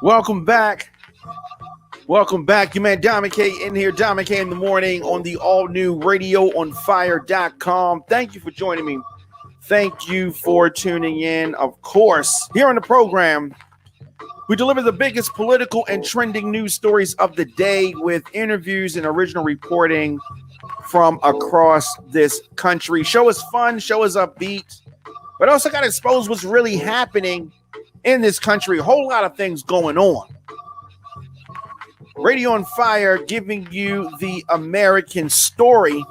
Welcome back. Welcome back. Your man Diamond K in here. Diamond K in the morning on the all-new radioonfire.com. Thank you for joining me. Thank you for tuning in. Of course, here on the program, we deliver the biggest political and trending news stories of the day with interviews and original reporting from across this country. Show is fun, show is upbeat, but also got to expose what's really happening in this country. A whole lot of things going on. Radio on Fire giving you the American story.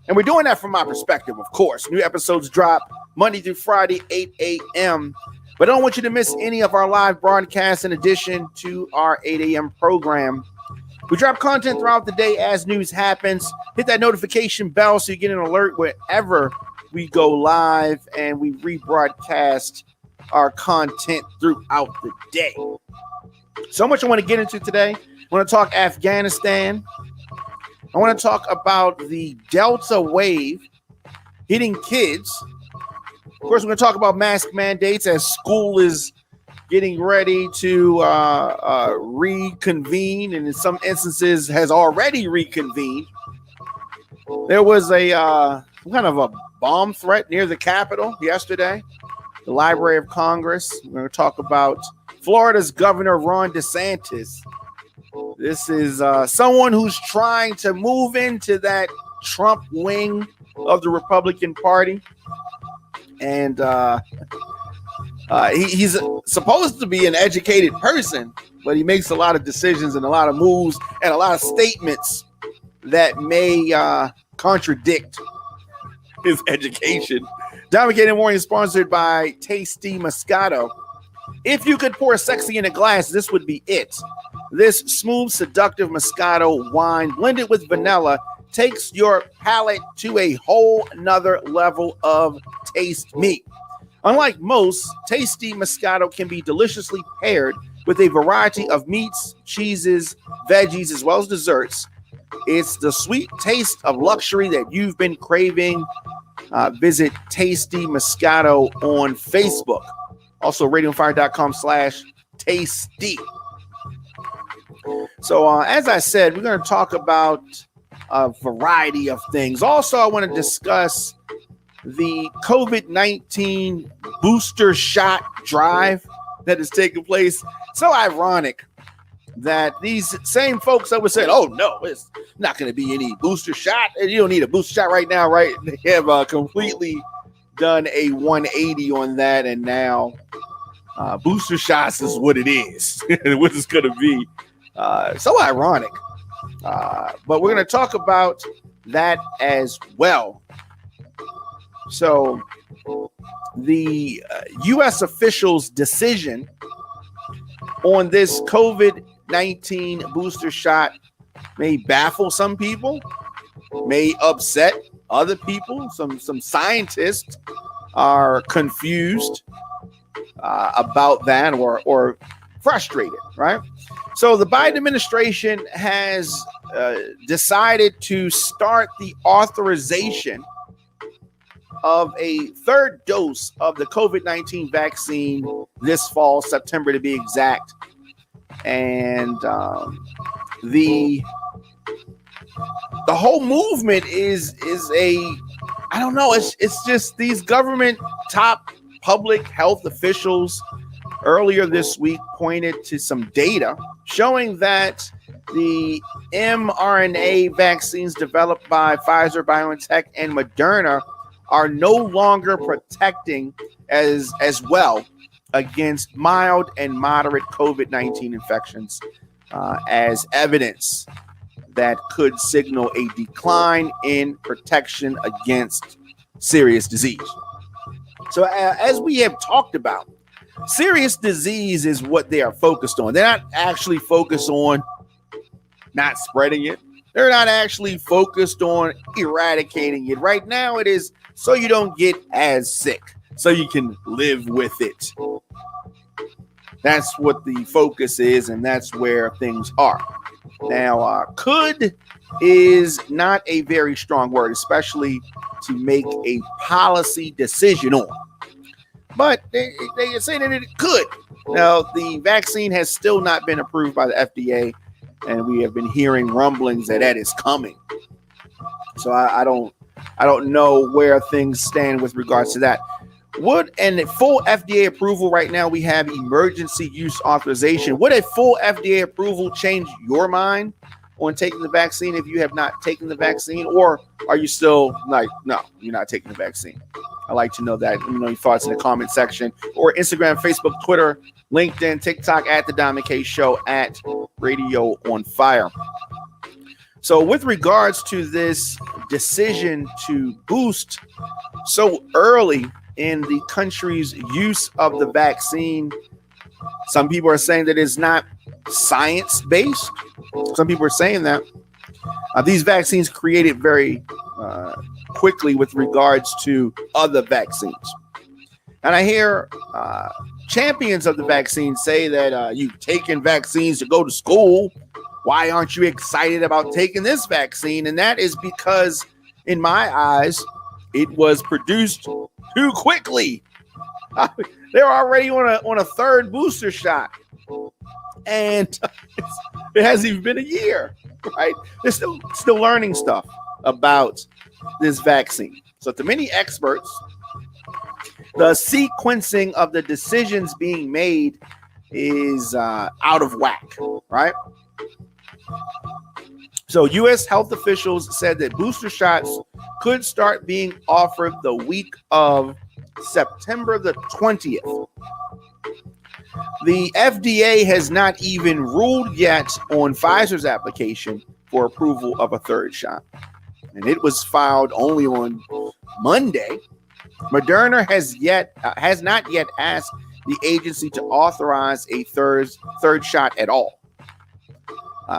And we're doing that from my perspective, of course. New episodes drop Monday through Friday, 8 a.m. But I don't want you to miss any of our live broadcasts in addition to our 8 a.m. program. We drop content throughout the day as news happens. Hit that notification bell so you get an alert wherever we go live, and we rebroadcast our content throughout the day. So much I want to get into today. I want to talk Afghanistan. I want to talk about the Delta wave hitting kids. Of course, we're going to talk about mask mandates as school is getting ready to reconvene, and in some instances has already reconvened. There was a kind of a bomb threat near the Capitol yesterday, the Library of Congress. We're going to talk about Florida's Governor Ron DeSantis. This is someone who's trying to move into that Trump wing of the Republican Party. And he's supposed to be an educated person, but he makes a lot of decisions and a lot of moves and a lot of statements that may contradict his education. Diamond K in the Morning is sponsored by Tasty Moscato. If you could pour sexy in a glass, this would be it. This smooth, seductive Moscato wine blended with vanilla takes your palate to a whole nother level of taste meat. Unlike most, Tasty Moscato can be deliciously paired with a variety of meats, cheeses, veggies, as well as desserts. It's the sweet taste of luxury that you've been craving. Visit Tasty Moscato on Facebook. Also, radioonfire.com/tasty. So, as I said, we're going to talk about a variety of things. Also, I want to discuss the COVID-19 booster shot drive that is taking place. So ironic that these same folks that were saying, oh, no, it's not going to be any booster shot. You don't need a booster shot right now, right? They have completely done a 180 on that, and now booster shots is what it is, what it's going to be. So ironic. But we're going to talk about that as well. So the U.S. officials' decision on this COVID-19 booster shot may baffle some people, may upset other people. Some scientists are confused about that or frustrated, right? So the Biden administration has decided to start the authorization of a third dose of the COVID-19 vaccine this fall, September to be exact. And the whole movement is I don't know, it's just these government top public health officials earlier this week pointed to some data showing that the mRNA vaccines developed by Pfizer, BioNTech, and Moderna are no longer protecting as well against mild and moderate COVID-19 infections as evidence that could signal a decline in protection against serious disease. So as we have talked about, serious disease is what they are focused on. They're not actually focused on not spreading it. They're not actually focused on eradicating it. Right now it is so you don't get as sick, so you can live with it. That's what the focus is, and that's where things are. Now, could is not a very strong word, especially to make a policy decision on. But they are saying that it could. Now, the vaccine has still not been approved by the FDA, and we have been hearing rumblings that is coming. So I don't know where things stand with regards to that. Would and full FDA approval right now, we have emergency use authorization. Would a full FDA approval change your mind on taking the vaccine if you have not taken the vaccine, or are you still like, no, you're not taking the vaccine? I'd like to know that. Let me know your thoughts in the comment section, or Instagram, Facebook, Twitter, LinkedIn, TikTok at The Diamond K Show, at Radio on Fire. So with regards to this decision to boost so early in the country's use of the vaccine, some people are saying that it's not science-based. Some people are saying that these vaccines created very quickly with regards to other vaccines. And I hear champions of the vaccine say that you've taken vaccines to go to school. Why aren't you excited about taking this vaccine? And that is because, in my eyes, it was produced too quickly. They're already on a third booster shot, and it hasn't even been a year, right? They're still learning stuff about this vaccine. So to many experts, the sequencing of the decisions being made is out of whack, right? So U.S. health officials said that booster shots could start being offered the week of September the 20th. The FDA has not even ruled yet on Pfizer's application for approval of a third shot, and it was filed only on Monday. Moderna has not yet asked the agency to authorize a third shot at all.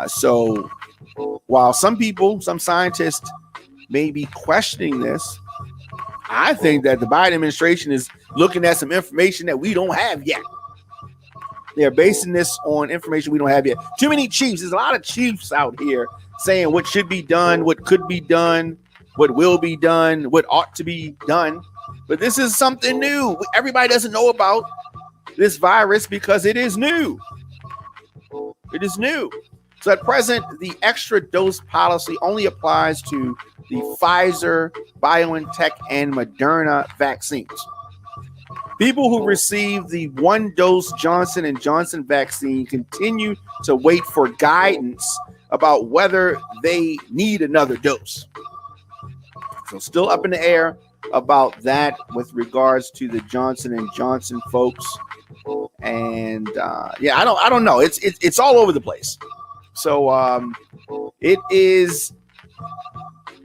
So while some scientists may be questioning this, I think that the Biden administration is looking at some information that we don't have yet. They're basing this on information we don't have yet. Too many chiefs. There's a lot of chiefs out here saying what should be done, what could be done, what will be done, what ought to be done. But this is something new. Everybody doesn't know about this virus because it is new. It is new. So at present, the extra dose policy only applies to the Pfizer, BioNTech, and Moderna vaccines. People who receive the one-dose Johnson & Johnson vaccine continue to wait for guidance about whether they need another dose. So still up in the air about that with regards to the Johnson & Johnson folks. And I don't know. It's all over the place. So it is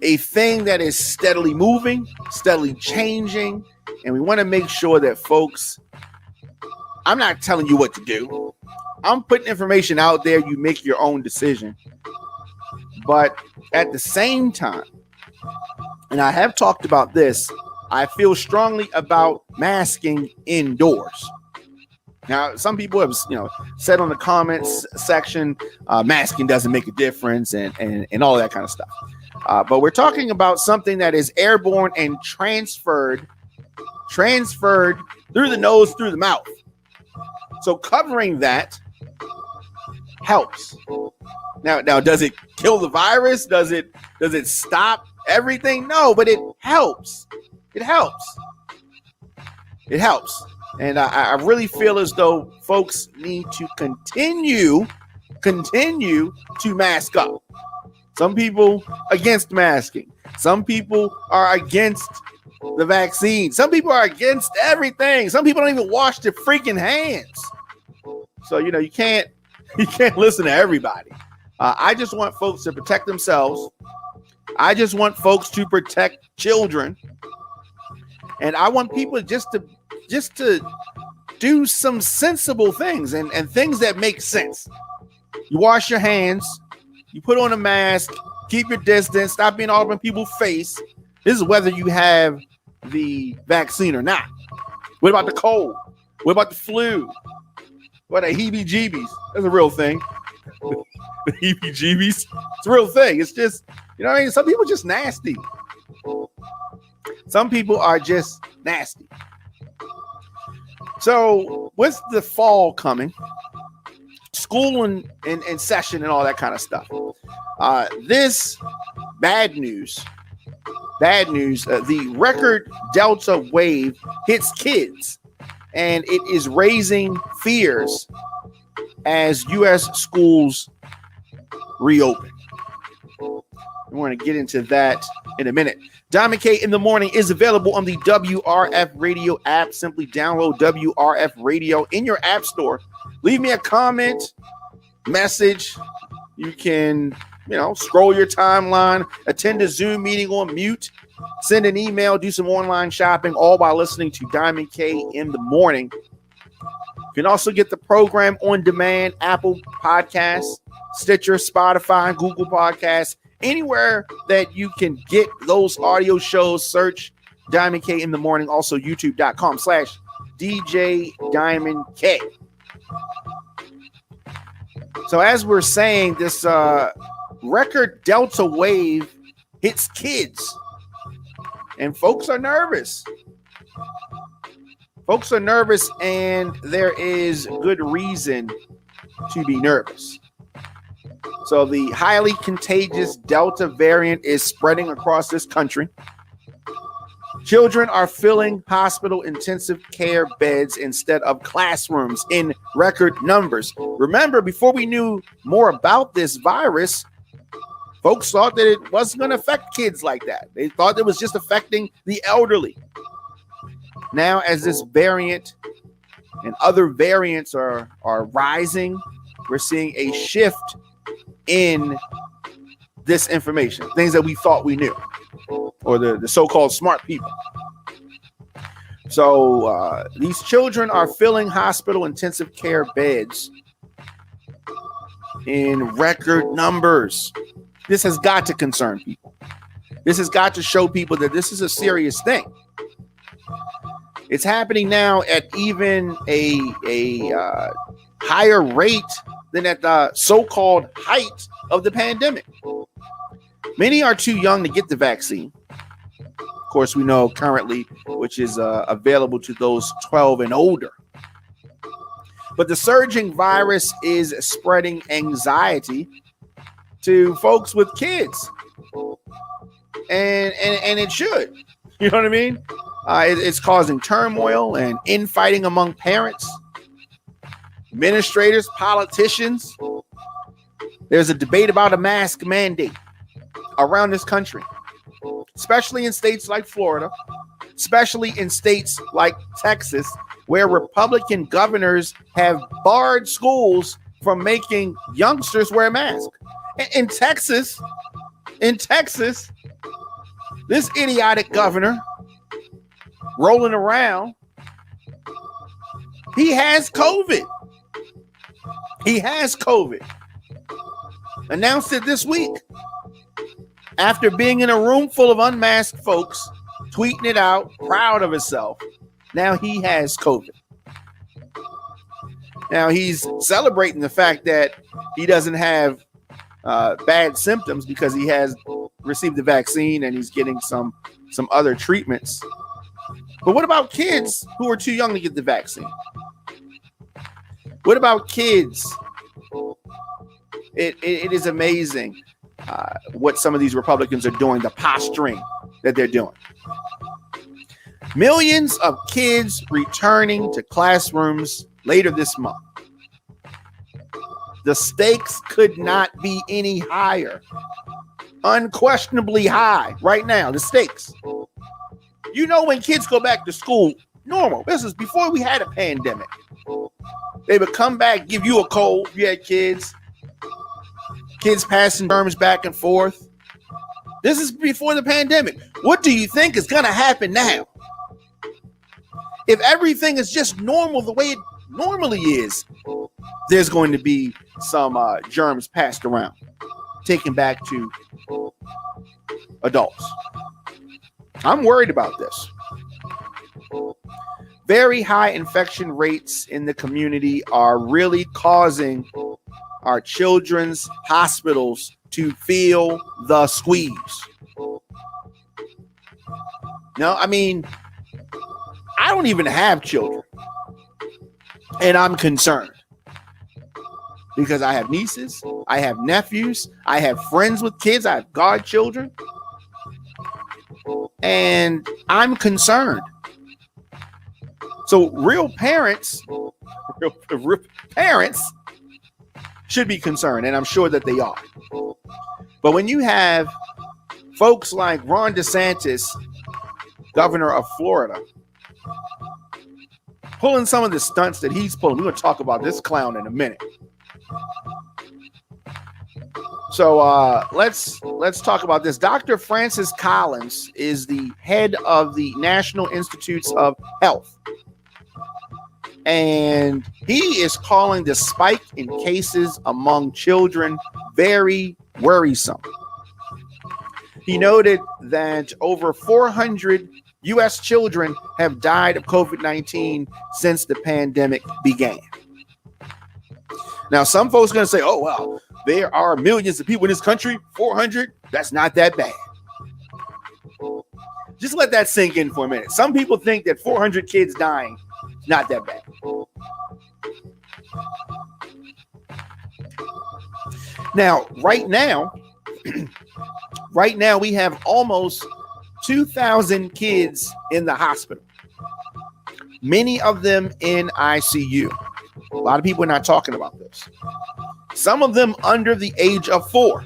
a thing that is steadily moving, steadily changing, and we want to make sure that folks, I'm not telling you what to do. I'm putting information out there. You make your own decision. But at the same time, and I have talked about this, I feel strongly about masking indoors. Now, some people have, said on the comments section, masking doesn't make a difference and all that kind of stuff. But we're talking about something that is airborne and transferred through the nose, through the mouth. So covering that helps. Now, does it kill the virus? Does it stop everything? No, but it helps. It helps. It helps. And I really feel as though folks need to continue to mask up. Some people against masking. Some people are against the vaccine. Some people are against everything. Some people don't even wash their freaking hands. So, you can't listen to everybody. I just want folks to protect themselves. I just want folks to protect children. And I want people just to do some sensible things and things that make sense. You wash your hands, you put on a mask, keep your distance, stop being all up in people's face. This is whether you have the vaccine or not. What about the cold? What about the flu? What the heebie-jeebies? That's a real thing. The heebie-jeebies. It's a real thing. It's just, some people are just nasty. Some people are just nasty. So with the fall coming, school and session and all that kind of stuff, this bad news, the record Delta wave hits kids, and it is raising fears as U.S. schools reopen. We're going to get into that in a minute. Diamond K in the Morning is available on the WRF Radio app. Simply download WRF Radio in your app store. Leave me a comment, message. You can, scroll your timeline, attend a Zoom meeting on mute, send an email, do some online shopping, all by listening to Diamond K in the Morning. You can also get the program on demand, Apple Podcasts, Stitcher, Spotify, Google Podcasts, anywhere that you can get those audio shows. Search Diamond K in the Morning. Also youtube.com/DJ Diamond K. So as we're saying, this record Delta wave hits kids, and folks are nervous. Folks are nervous, and there is good reason to be nervous. So the highly contagious Delta variant is spreading across this country. Children are filling hospital intensive care beds instead of classrooms in record numbers. Remember, before we knew more about this virus, folks thought that it wasn't going to affect kids like that. They thought it was just affecting the elderly. Now, as this variant and other variants are rising, we're seeing a shift in this information, things that we thought we knew, or the so-called smart people. So these children are filling hospital intensive care beds in record numbers. This has got to concern people. This has got to show people that this is a serious thing. It's happening now at even a higher rate than at the so-called height of the pandemic. Many are too young to get the vaccine. Of course, we know currently, which is available to those 12 and older. But the surging virus is spreading anxiety to folks with kids. And it should. You know what I mean? It's causing turmoil and infighting among parents, administrators, politicians. There's a debate about a mask mandate around this country, especially in states like Florida, especially in states like Texas, where Republican governors have barred schools from making youngsters wear masks. In Texas, this idiotic governor rolling around, he has COVID. Announced it this week after being in a room full of unmasked folks, tweeting it out, proud of himself. Now he has COVID. Now he's celebrating the fact that he doesn't have bad symptoms because he has received the vaccine and he's getting some other treatments. But what about kids who are too young to get the vaccine? What about kids? It is amazing what some of these Republicans are doing, the posturing that they're doing. Millions of kids returning to classrooms later this month. The stakes could not be any higher. Unquestionably high right now, the stakes. You know, when kids go back to school, normal. This is before we had a pandemic. They would come back, give you a cold. You had kids passing germs back and forth. This is before the pandemic. What do you think is going to happen now? If everything is just normal the way it normally is, there's going to be some germs passed around, taken back to adults. I'm worried about this. Very high infection rates in the community are really causing our children's hospitals to feel the squeeze. No, I mean, I don't even have children. And I'm concerned because I have nieces, I have nephews, I have friends with kids, I have godchildren, and I'm concerned. So real parents should be concerned, and I'm sure that they are. But when you have folks like Ron DeSantis, governor of Florida, pulling some of the stunts that he's pulling, we're going to talk about this clown in a minute. So let's talk about this. Dr. Francis Collins is the head of the National Institutes of Health, and he is calling the spike in cases among children very worrisome. He noted that over 400 U.S. children have died of COVID-19 since the pandemic began. Now, some folks are going to say, oh, well, there are millions of people in this country. 400, that's not that bad. Just let that sink in for a minute. Some people think that 400 kids dying is not that bad. Now, right now, we have almost 2,000 kids in the hospital, many of them in ICU. A lot of people are not talking about this. Some of them under the age of 4.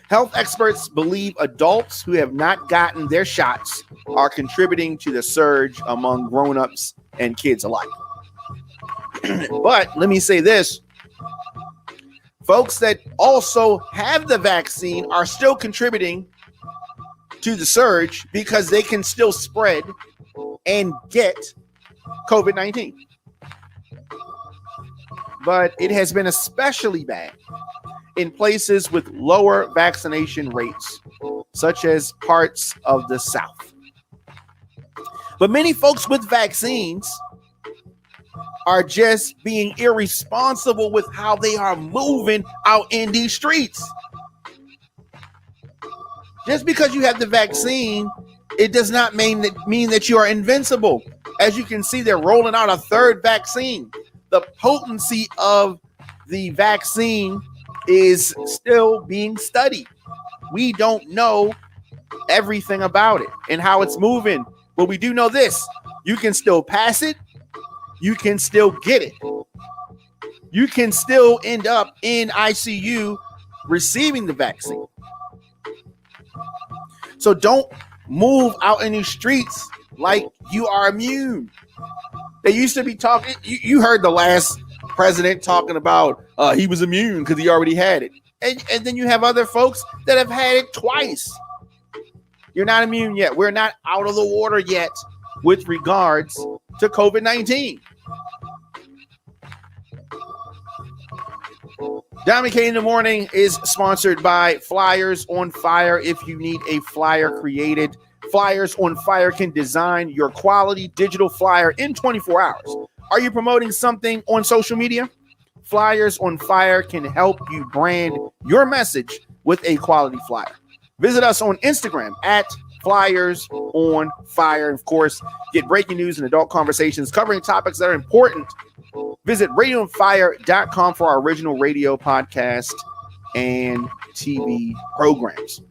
Health experts believe adults who have not gotten their shots are contributing to the surge among grown-ups and kids alike. But let me say this. Folks that also have the vaccine are still contributing to the surge because they can still spread and get COVID-19. But it has been especially bad in places with lower vaccination rates, such as parts of the South. But many folks with vaccines are just being irresponsible with how they are moving out in these streets. Just because you have the vaccine, it does not mean that you are invincible. As you can see, they're rolling out a third vaccine. The potency of the vaccine is still being studied. We don't know everything about it and how it's moving, but we do know this. You can still pass it. You can still get it. You can still end up in ICU receiving the vaccine. So don't move out in these streets like you are immune. They used to be talking. You heard the last president talking about he was immune because he already had it. And then you have other folks that have had it twice. You're not immune yet. We're not out of the water yet with regards to COVID-19. Dominic K in the Morning is sponsored by Flyers on Fire. If you need a flyer created, Flyers on Fire can design your quality digital flyer in 24 hours. Are you promoting something on social media? Flyers on Fire can help you brand your message with a quality flyer. Visit us on Instagram at Flyers on Fire. Of course, get breaking news and adult conversations covering topics that are important. Visit radioonfire.com for our original radio podcast and TV programs.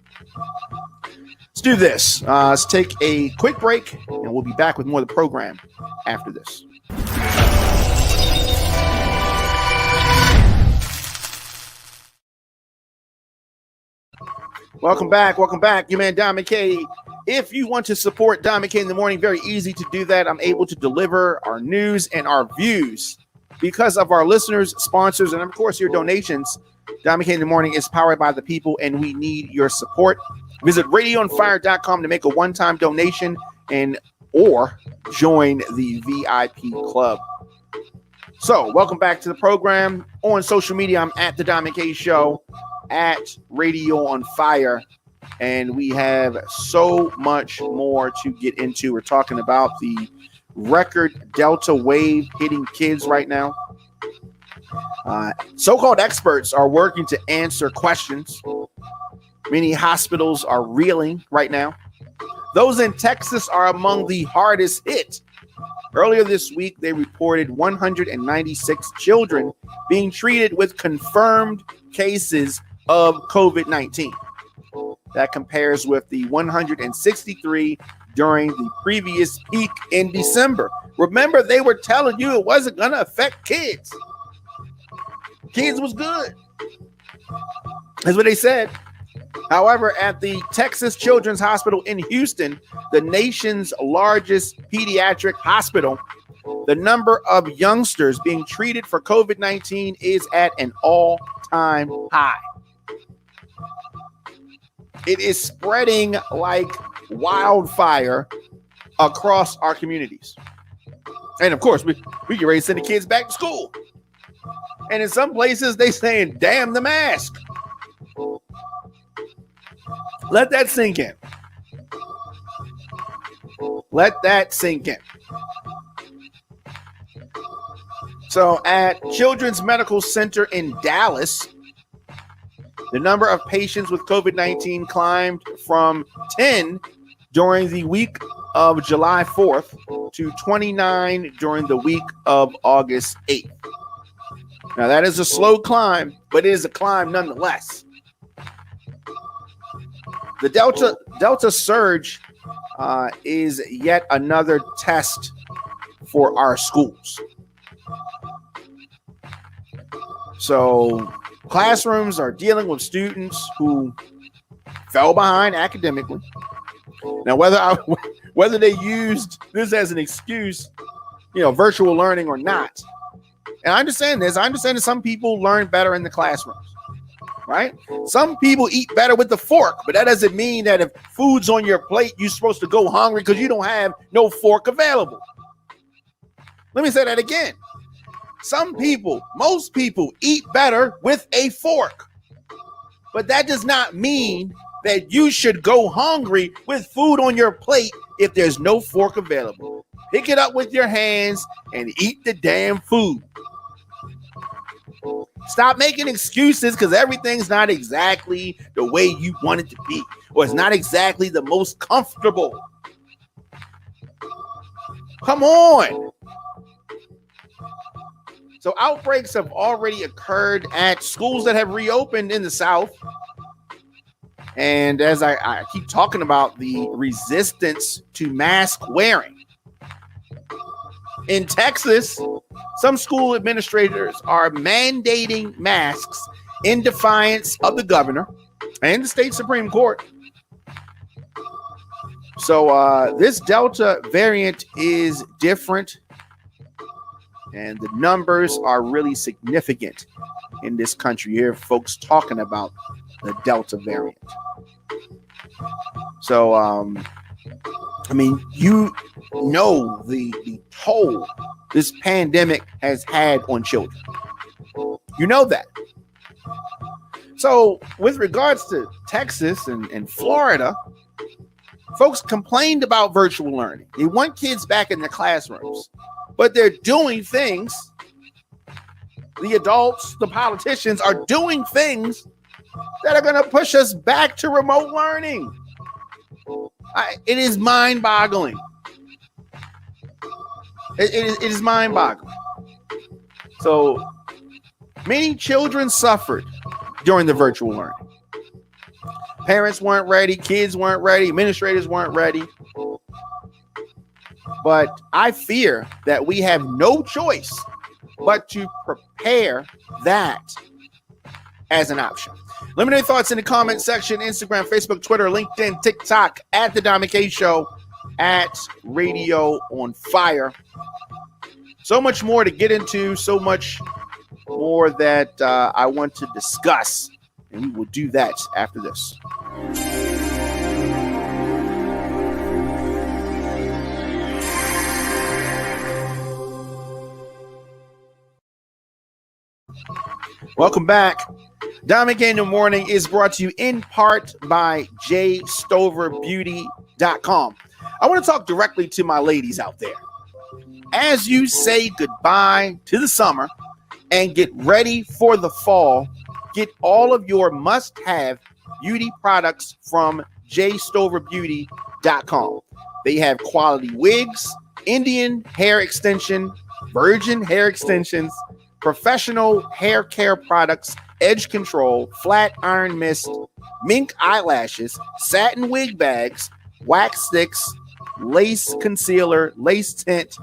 Let's do this. Let's take a quick break, and we'll be back with more of the program after this. Welcome back. Your man, Dom McKay. If you want to support Dom McKay in the Morning, very easy to do that. I'm able to deliver our news and our views because of our listeners, sponsors, and of course your donations. Dom McKay in the Morning is powered by the people, and we need your support. Visit radioonfire.com to make a one-time donation or join the VIP club. So, welcome back to the program. On social media, I'm at the Dom McKay Show, at Radio on Fire, and we have so much more to get into. We're talking about the record Delta wave hitting kids right now. So-called experts are working to answer questions. Many hospitals are reeling right now. Those in Texas are among the hardest hit. Earlier this week, they reported 196 children being treated with confirmed cases of COVID-19. That compares with the 163 during the previous peak in December. Remember, they were telling you it wasn't going to affect kids. Kids was good. That's what they said. However, at the Texas Children's Hospital in Houston, the nation's largest pediatric hospital, the number of youngsters being treated for COVID-19 is at an all-time high. It is spreading like wildfire across our communities. And of course, we get ready to send the kids back to school. And in some places, they saying, damn the mask. Let that sink in. Let that sink in. So at Children's Medical Center in Dallas, the number of patients with COVID-19 climbed from 10 during the week of July 4th to 29 during the week of August 8th. Now, that is a slow climb, but it is a climb nonetheless. The Delta surge is yet another test for our schools. So classrooms are dealing with students who fell behind academically. Now, whether they used this as an excuse, virtual learning or not. And I understand this. I understand that some people learn better in the classrooms. Right? Some people eat better with the fork, but that doesn't mean that if food's on your plate, you're supposed to go hungry because you don't have no fork available. Let me say that again. Most people eat better with a fork, but that does not mean that you should go hungry with food on your plate if there's no fork available. Pick it up with your hands and eat the damn food. Stop making excuses because everything's not exactly the way you want it to be, or it's not exactly the most comfortable. Come on. So outbreaks have already occurred at schools that have reopened in the South. And as I keep talking about the resistance to mask wearing. In Texas, some school administrators are mandating masks in defiance of the governor and the state Supreme Court. So this Delta variant is different, and the numbers are really significant in this country. You hear folks talking about the Delta variant. So, you know the toll this pandemic has had on children. You know that. So with regards to Texas and Florida, folks complained about virtual learning. They want kids back in their classrooms, but they're doing things. The adults, the politicians are doing things that are going to push us back to remote learning. It is mind-boggling. It is mind-boggling. So many children suffered during the virtual learning. Parents weren't ready, kids weren't ready, administrators weren't ready. But I fear that we have no choice but to prepare that as an option. Let me know your thoughts in the comment section, Instagram, Facebook, Twitter, LinkedIn, TikTok, at The Dom K Show, at Radio on Fire. So much more to get into, so much more that I want to discuss, and we will do that after this. Welcome back. Dom K in the Morning is brought to you in part by jstoverbeauty.com. I want to talk directly to my ladies out there. As you say goodbye to the summer and get ready for the fall, get all of your must-have beauty products from jstoverbeauty.com. They have quality wigs, Indian hair extension, virgin hair extensions, professional hair care products, edge control, flat iron mist, mink eyelashes, satin wig bags, wax sticks, lace concealer, lace tint,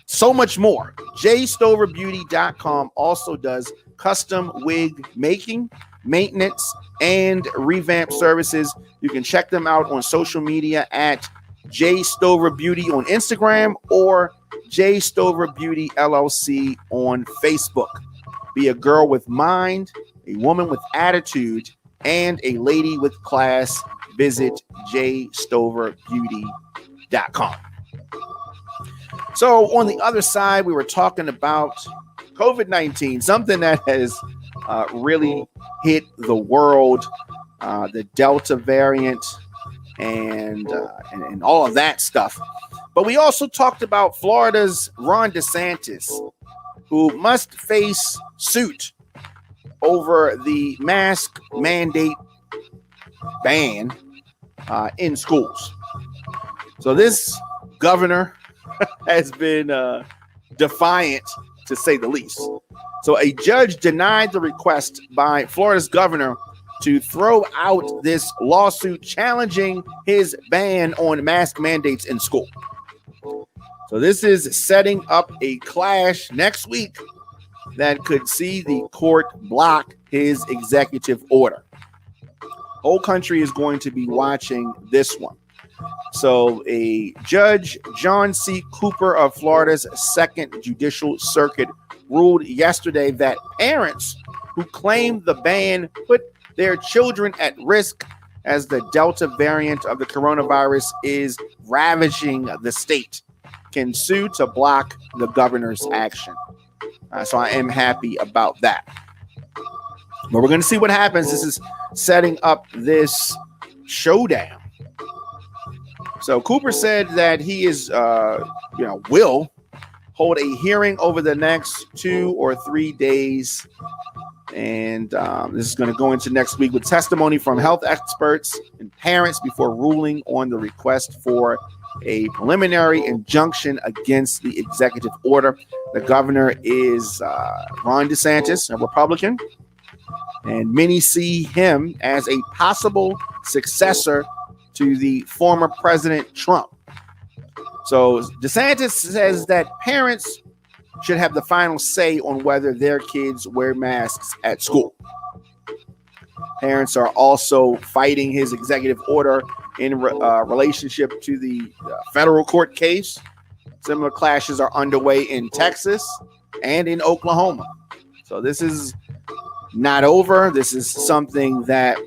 so much more. JStoverBeauty.com also does custom wig making, maintenance, and revamp services. You can check them out on social media at JStoverBeauty on Instagram or JStoverBeauty LLC on Facebook. Be a girl with mind, a woman with attitude, and a lady with class. Visit JStoverBeauty.com. So on the other side, we were talking about COVID-19, something that has really hit the world, the Delta variant and all of that stuff. But we also talked about Florida's Ron DeSantis, who must face suit over the mask mandate ban in schools. So this governor has been defiant, to say the least. So a judge denied the request by Florida's governor to throw out this lawsuit challenging his ban on mask mandates in school. So this is setting up a clash next week that could see the court block his executive order. Whole country is going to be watching this one. So a judge, John C. Cooper of Florida's Second Judicial Circuit, ruled yesterday that parents who claim the ban put their children at risk as the Delta variant of the coronavirus is ravaging the state can sue to block the governor's action. So I am happy about that. But we're going to see what happens. This is setting up this showdown. So Cooper said that he is, will hold a hearing over the next 2 or 3 days. And this is going to go into next week with testimony from health experts and parents before ruling on the request for a preliminary injunction against the executive order. The governor is Ron DeSantis, a Republican, and many see him as a possible successor to the former President Trump. So DeSantis says that parents should have the final say on whether their kids wear masks at school. Parents are also fighting his executive order in relationship to the federal court case. Similar clashes are underway in Texas and in Oklahoma. So this is not over. This is something that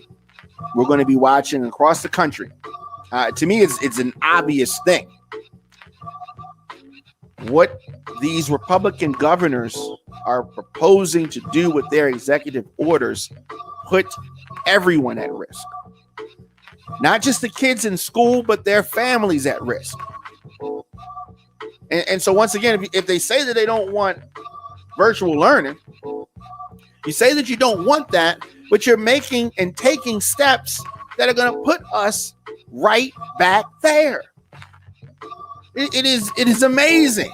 we're going to be watching across the country. To me, it's an obvious thing. What these Republican governors are proposing to do with their executive orders put everyone at risk. Not just the kids in school, but their families at risk. And so once again, if they say that they don't want virtual learning, you say that you don't want that, but you're making and taking steps that are going to put us right back there. It is amazing.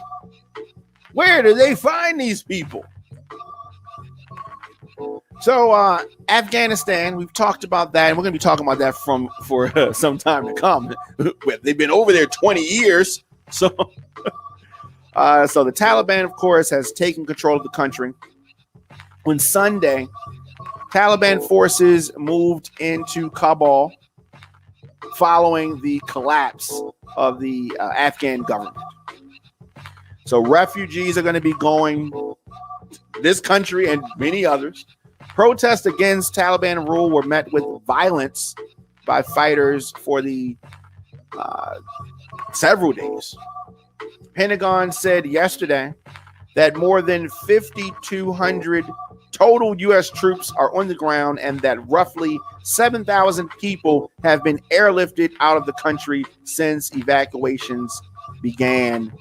Where do they find these people? So Afghanistan, we've talked about that, and we're going to be talking about that for some time to come. They've been over there 20 years. So the Taliban, of course, has taken control of the country. On Sunday, Taliban forces moved into Kabul following the collapse of the Afghan government. So refugees are going to be going this country and many others. Protests against Taliban rule were met with violence by fighters for the several days. Pentagon said yesterday that more than 5,200 total U.S. troops are on the ground and that roughly 7,000 people have been airlifted out of the country since evacuations began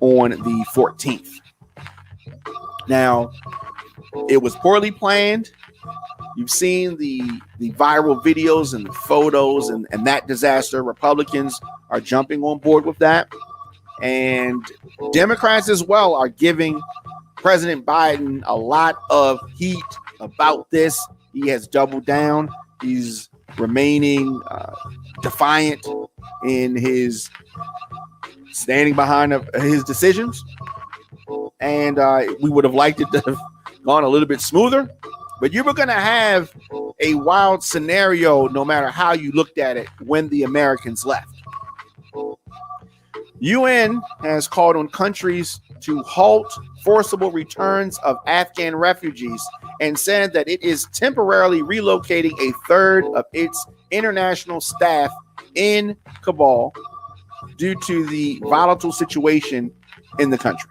on the 14th. Now, it was poorly planned. You've seen the viral videos and the photos and that disaster. Republicans are jumping on board with that. And Democrats as well are giving President Biden a lot of heat about this. He has doubled down. He's remaining defiant in his standing behind his decisions. And we would have liked it to have gone a little bit smoother. But you were going to have a wild scenario no matter how you looked at it when the Americans left. UN has called on countries to halt forcible returns of Afghan refugees and said that it is temporarily relocating a third of its international staff in Kabul due to the volatile situation in the country.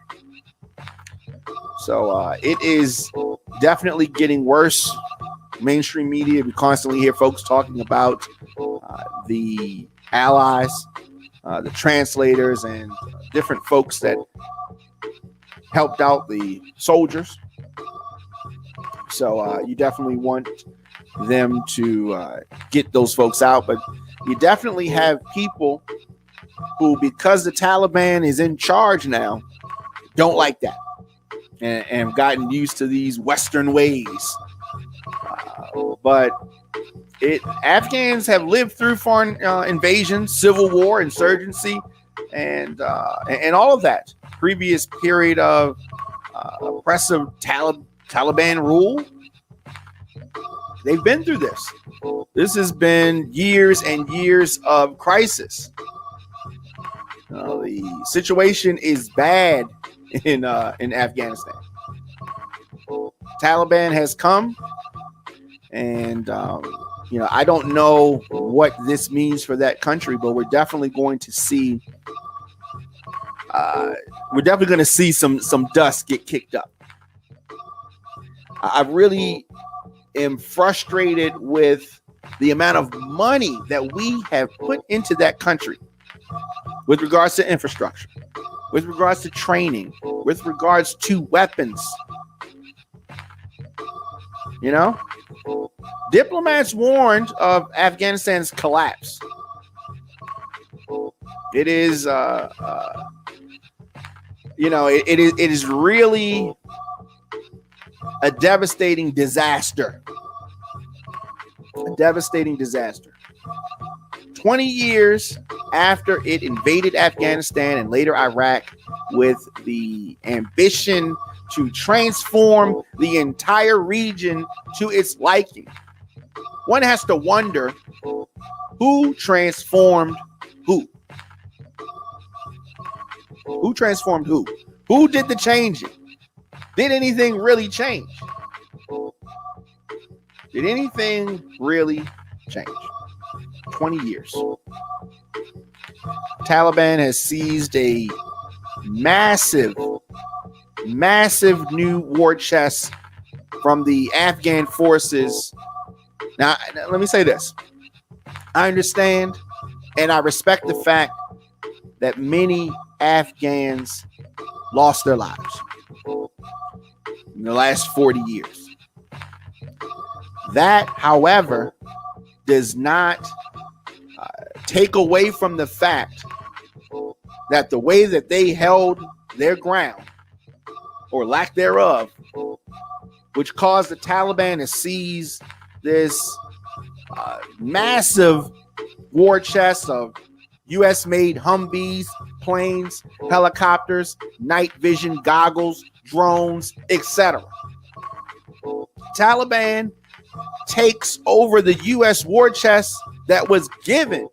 So it is definitely getting worse. Mainstream media, we constantly hear folks talking about the allies, the translators, and different folks that helped out the soldiers. So you definitely want them to get those folks out. But you definitely have people who, because the Taliban is in charge now, don't like that. And have gotten used to these Western ways. But Afghans have lived through foreign invasion, civil war, insurgency, and all of that. Previous period of oppressive Taliban rule. They've been through this. This has been years and years of crisis. The situation is bad in Afghanistan. Taliban has come, and I don't know what this means for that country, but we're definitely going to see some dust get kicked up. I really am frustrated with the amount of money that we have put into that country with regards to infrastructure, with regards to training, with regards to weapons. Diplomats warned of Afghanistan's collapse. It is, it is really a devastating disaster. A devastating disaster. 20 years after it invaded Afghanistan and later Iraq with the ambition to transform the entire region to its liking. One has to wonder who transformed who? Who transformed who? Who did the changing? Did anything really change? Did anything really change? 20 years. Taliban has seized a massive new war chest from the Afghan forces. Now, let me say this. I understand and I respect the fact that many Afghans lost their lives in the last 40 years. That, however, does not take away from the fact that the way that they held their ground, or lack thereof, which caused the Taliban to seize this massive war chest of U.S.-made Humvees, planes, helicopters, night vision goggles, drones, etc. Taliban takes over the U.S. war chest that was given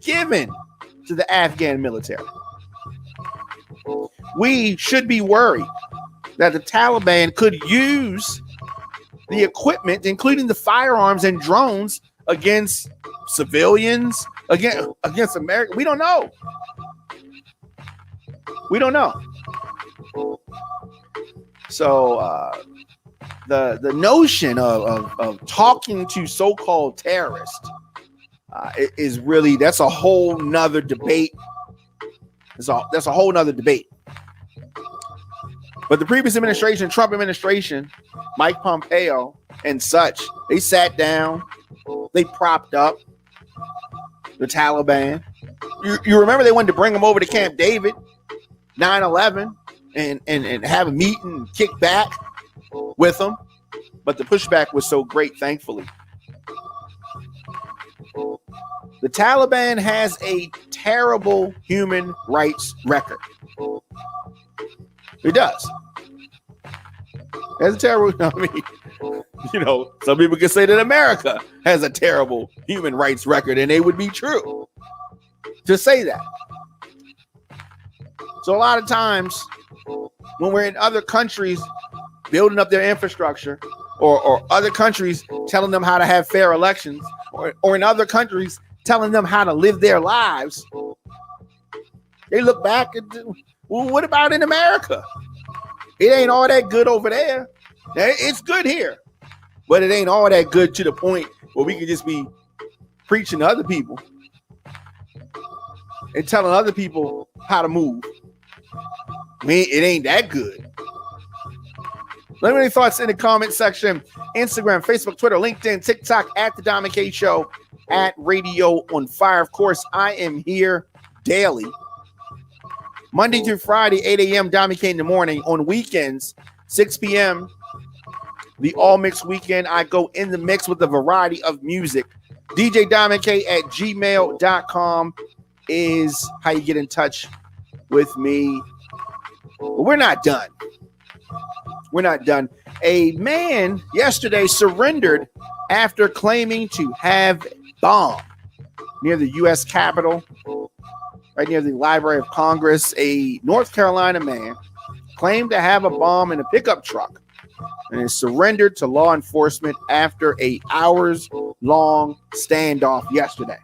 to the Afghan military. We should be worried that the Taliban could use the equipment, including the firearms and drones, against civilians, against America. We don't know. So the notion of talking to so-called terrorists is really, that's a whole nother debate. That's a whole nother debate. But the previous administration, Trump administration, Mike Pompeo, and such. They sat down. They propped up the Taliban. You remember they wanted to bring them over to Camp David, 9/11, and have a meeting and kick back with them. But the pushback was so great, thankfully. The Taliban has a terrible human rights record. It does. That's a terrible, some people can say that America has a terrible human rights record, and they would be true to say that. So a lot of times when we're in other countries building up their infrastructure, or other countries telling them how to have fair elections, or in other countries telling them how to live their lives, they look back and, well, what about in America? It ain't all that good over there. It's good here, but it ain't all that good to the point where we can just be preaching to other people and telling other people how to move. It ain't that good. Let me know your thoughts in the comment section. Instagram, Facebook, Twitter, LinkedIn, TikTok, at The Dom and K Show, at Radio on Fire. Of course, I am here daily, Monday through Friday, 8 a.m., Dom and K in the morning. On weekends, 6 p.m., the All Mix Weekend. I go in the mix with a variety of music. DJ Dom and K at gmail.com is how you get in touch with me. But we're not done. We're not done. A man yesterday surrendered after claiming to have a bomb near the U.S. Capitol, right near the Library of Congress. A North Carolina man claimed to have a bomb in a pickup truck and is surrendered to law enforcement after an hours-long standoff yesterday.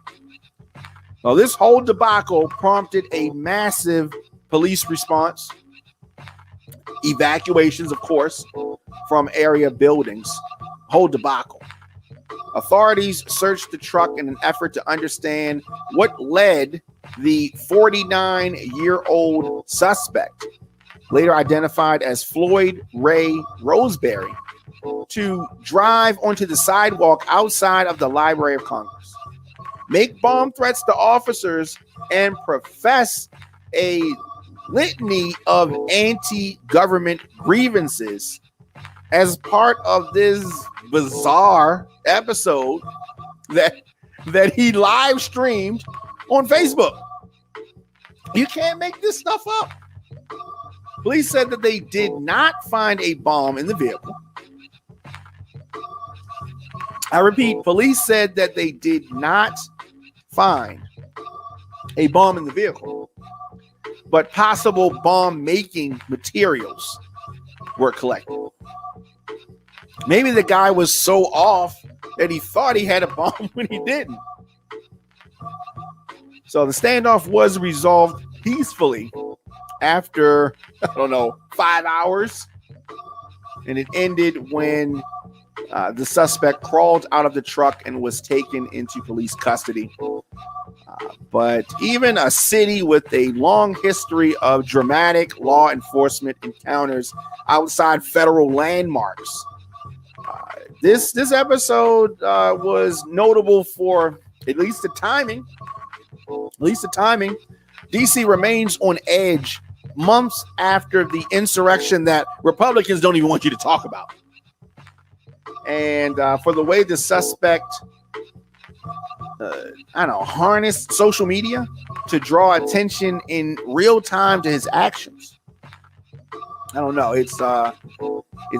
Well, this whole debacle prompted a massive police response. Evacuations, of course, from area buildings. Whole debacle. Authorities searched the truck in an effort to understand what led the 49-year-old suspect, later identified as Floyd Ray Roseberry, to drive onto the sidewalk outside of the Library of Congress, make bomb threats to officers, and profess a litany of anti-government grievances as part of this bizarre episode that he live streamed on Facebook. You can't make this stuff up. Police said that they did not find a bomb in the vehicle. I repeat, police said that they did not find a bomb in the vehicle, but possible bomb-making materials were collected. Maybe the guy was so off that he thought he had a bomb when he didn't. So the standoff was resolved peacefully after, 5 hours. And it ended when the suspect crawled out of the truck and was taken into police custody. But even a city with a long history of dramatic law enforcement encounters outside federal landmarks, this episode was notable for at least the timing. DC remains on edge months after the insurrection that Republicans don't even want you to talk about. And for the way the suspect harnessed social media to draw attention in real time to his actions. I don't know.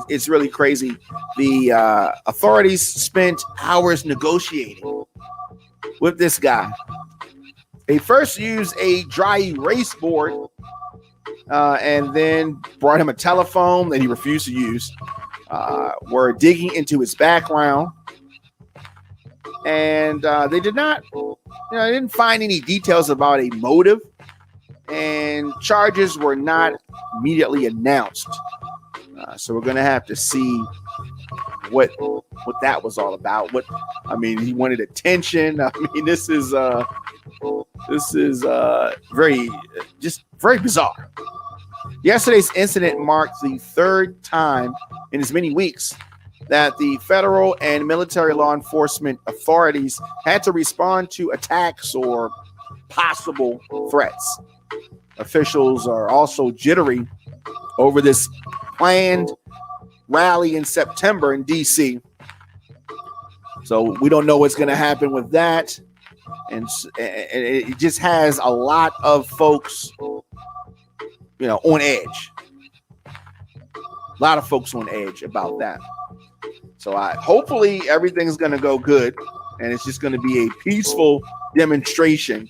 It's really crazy. The authorities spent hours negotiating with this guy. They first used a dry erase board and then brought him a telephone that he refused to use. Were digging into his background. And they did not, they didn't find any details about a motive, and charges were not immediately announced. So we're going to have to see what that was all about. He wanted attention. This is very bizarre. Yesterday's incident marked the third time in as many weeks that the federal and military law enforcement authorities had to respond to attacks or possible threats. Officials are also jittery over this planned rally in September in D.C. So we don't know what's going to happen with that. And it just has a lot of folks, on edge. A lot of folks on edge about that. So hopefully everything's going to go good, and it's just going to be a peaceful demonstration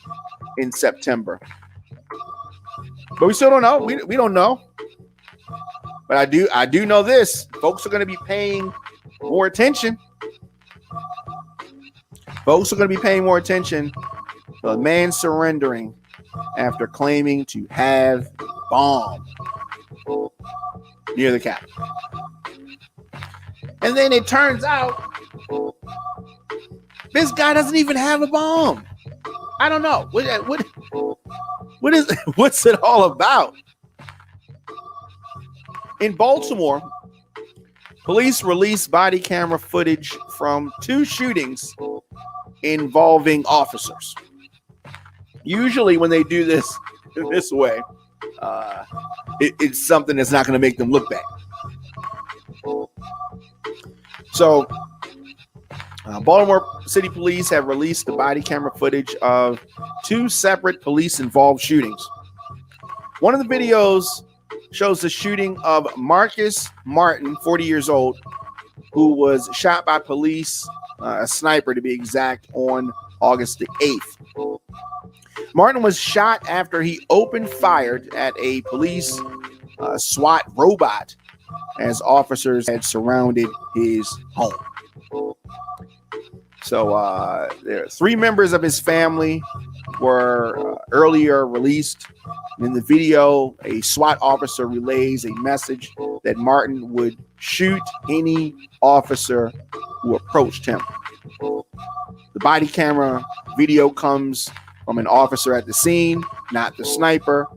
in September. But we still don't know. We don't know. But I do know this. Folks are going to be paying more attention. Folks are going to be paying more attention to a man surrendering after claiming to have a bomb near the Capitol. And then it turns out this guy doesn't even have a bomb. I don't know. What's it all about? In Baltimore, police released body camera footage from 2 shootings involving officers. Usually when they do this way, it's something that's not going to make them look bad. So, Baltimore City Police have released the body camera footage of 2 separate police-involved shootings. One of the videos shows the shooting of Marcus Martin, 40 years old, who was shot by police, a sniper to be exact, on August the 8th. Martin was shot after he opened fire at a police SWAT robot as officers had surrounded his home. So 3 members of his family were earlier released. In the video, a SWAT officer relays a message that Martin would shoot any officer who approached him. The body camera video comes from an officer at the scene, not the sniper.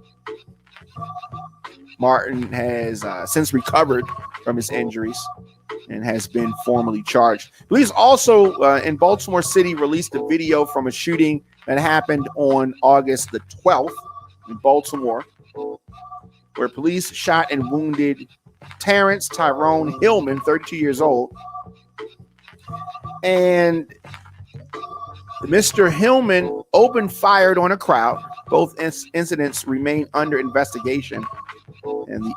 Martin has since recovered from his injuries and has been formally charged. Police also in Baltimore City released a video from a shooting that happened on August the 12th in Baltimore, where police shot and wounded Terrence Tyrone Hillman, 32 years old. And Mr. Hillman opened fire on a crowd. Both incidents remain under investigation, and the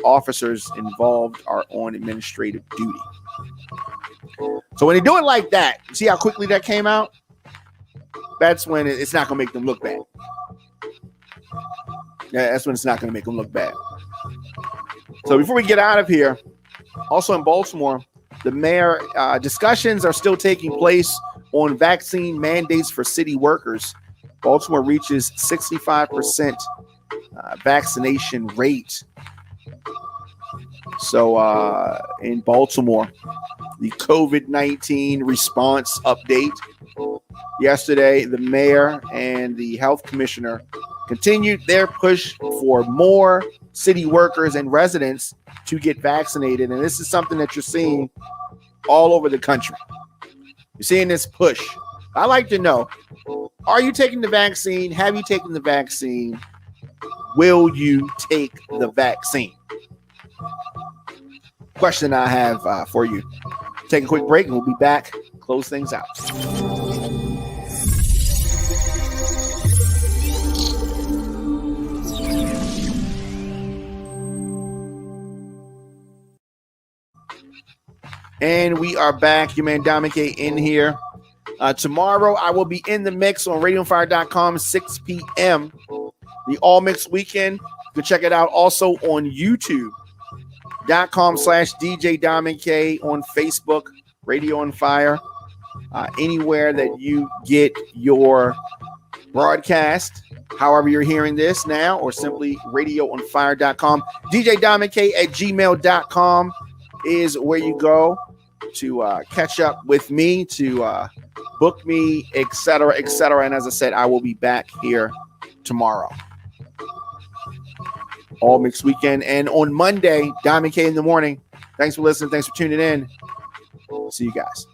officers involved are on administrative duty. So when they do it like that, see how quickly that came out? That's when it's not going to make them look bad. Yeah, that's when it's not going to make them look bad. So before we get out of here, also in Baltimore, the mayor discussions are still taking place on vaccine mandates for city workers. Baltimore reaches 65% vaccination rate. So in Baltimore, the COVID-19 response update. Yesterday, the mayor and the health commissioner continued their push for more city workers and residents to get vaccinated. And this is something that you're seeing all over the country. You're seeing this push. I like to know, are you taking the vaccine? Have you taken the vaccine? Will you take the vaccine? Question I have for you. Take a quick break and we'll be back. Close things out. And we are back. Your man Dominic K in here. Tomorrow I will be in the mix on radioonfire.com 6 p.m. The All Mix Weekend. You can check it out also on YouTube.com/DJ Dominic K, on Facebook, Radio on Fire, anywhere that you get your broadcast, however you're hearing this now, or simply radioonfire.com. DJ Dominic K at gmail.com is where you go to catch up with me, to book me, etc., etc. And as I said, I will be back here tomorrow. All Mixed Weekend. And on Monday, Diamond K in the morning. Thanks for listening. Thanks for tuning in. See you guys.